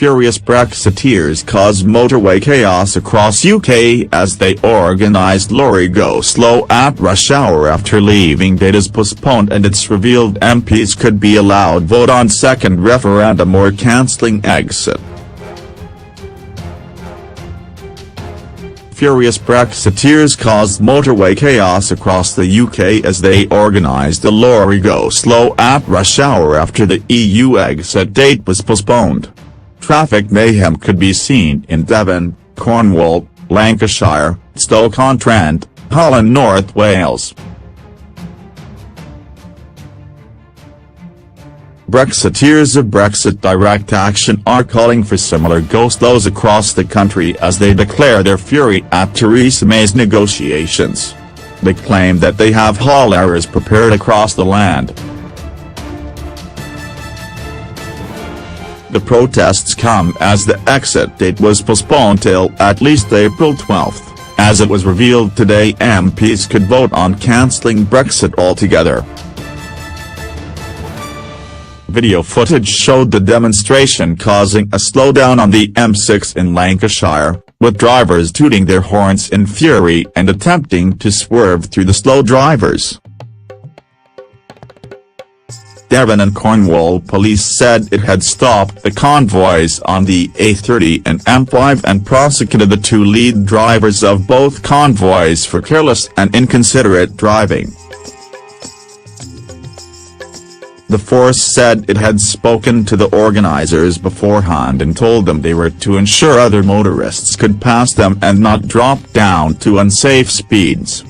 Furious Brexiteers cause motorway chaos across UK as they organised lorry go slow at rush hour after leaving date is postponed and it's revealed MPs could be allowed vote on second referendum or cancelling exit. Furious Brexiteers caused motorway chaos across the UK as they organised a lorry go slow at rush hour after the EU exit date was postponed. Traffic mayhem could be seen in Devon, Cornwall, Lancashire, Stoke-on-Trent, Hull and North Wales. Brexiteers of Brexit Direct Action are calling for similar go-slows across the country as they declare their fury at Theresa May's negotiations. They claim that they have hauliers prepared across the land. The protests come as the exit date was postponed till at least April 12, as it was revealed today MPs could vote on cancelling Brexit altogether. Video footage showed the demonstration causing a slowdown on the M6 in Lancashire, with drivers tooting their horns in fury and attempting to swerve through the slow drivers. Devon and Cornwall police said it had stopped the convoys on the A30 and M5 and prosecuted the two lead drivers of both convoys for careless and inconsiderate driving. The force said it had spoken to the organisers beforehand and told them they were to ensure other motorists could pass them and not drop down to unsafe speeds.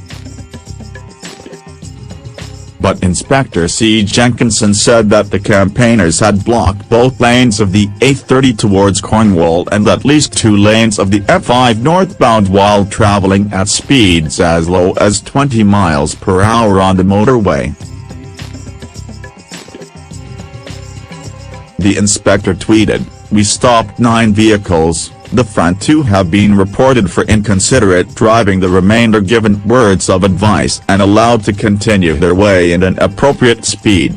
But Inspector C. Jenkinson said that the campaigners had blocked both lanes of the A30 towards Cornwall and at least two lanes of the M5 northbound while travelling at speeds as low as 20 miles per hour on the motorway. The inspector tweeted, "We stopped 9 vehicles, the front 2 have been reported for inconsiderate driving, the remainder given words of advice and allowed to continue their way in an appropriate speed.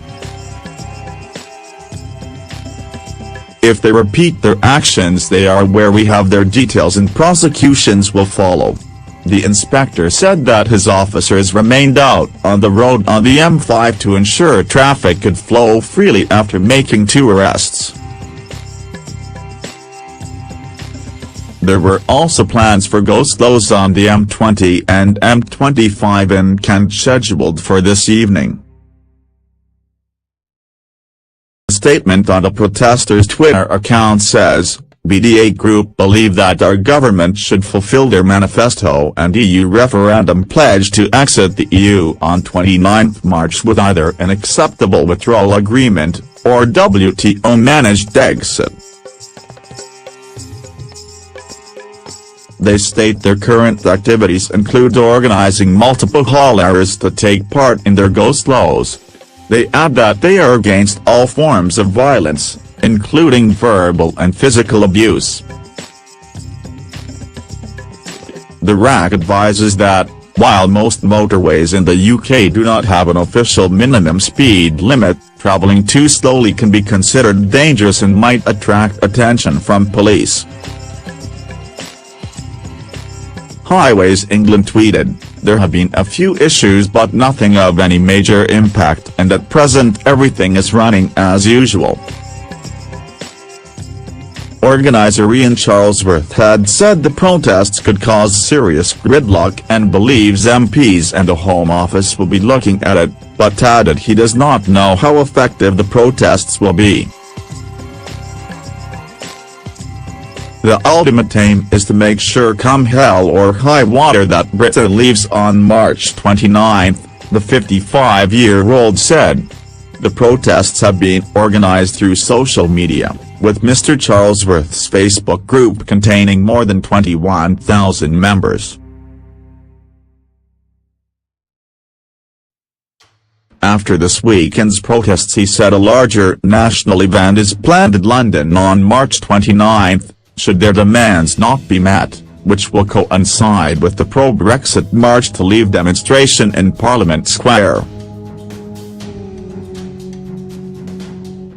If they repeat their actions they are aware we have their details and prosecutions will follow." The inspector said that his officers remained out on the road on the M5 to ensure traffic could flow freely after making 2 arrests. There were also plans for go-slows on the M20 and M25 in Kent scheduled for this evening. A statement on the protesters' Twitter account says, "BDA Group believe that our government should fulfill their manifesto and EU referendum pledge to exit the EU on 29 March with either an acceptable withdrawal agreement, or WTO-managed exit." They state their current activities include organising multiple hauliers to take part in their go-slows. They add that they are against all forms of violence, including verbal and physical abuse. The RAC advises that, while most motorways in the UK do not have an official minimum speed limit, travelling too slowly can be considered dangerous and might attract attention from police. Highways England tweeted, "There have been a few issues but nothing of any major impact and at present everything is running as usual." Organiser Ian Charlesworth had said the protests could cause serious gridlock and believes MPs and the Home Office will be looking at it, but added he does not know how effective the protests will be. The ultimate aim is to make sure come hell or high water that Britain leaves on March 29, the 55-year-old said. The protests have been organised through social media, with Mr. Charlesworth's Facebook group containing more than 21,000 members. After this weekend's protests he said a larger national event is planned in London on March 29, should their demands not be met, which will coincide with the pro-Brexit March to Leave demonstration in Parliament Square.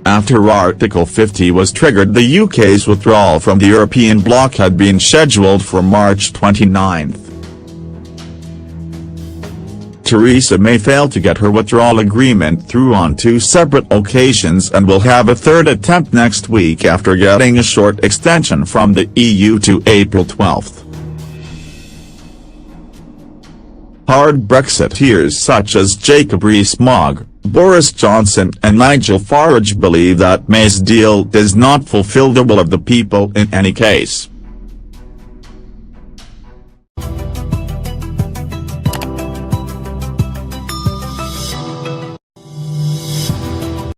after Article 50 was triggered. The UK's withdrawal from the European bloc had been scheduled for March 29. Theresa May failed to get her withdrawal agreement through on 2 separate occasions and will have a third attempt next week after getting a short extension from the EU to April 12. Hard Brexiteers such as Jacob Rees-Mogg, Boris Johnson and Nigel Farage believe that May's deal does not fulfil the will of the people in any case.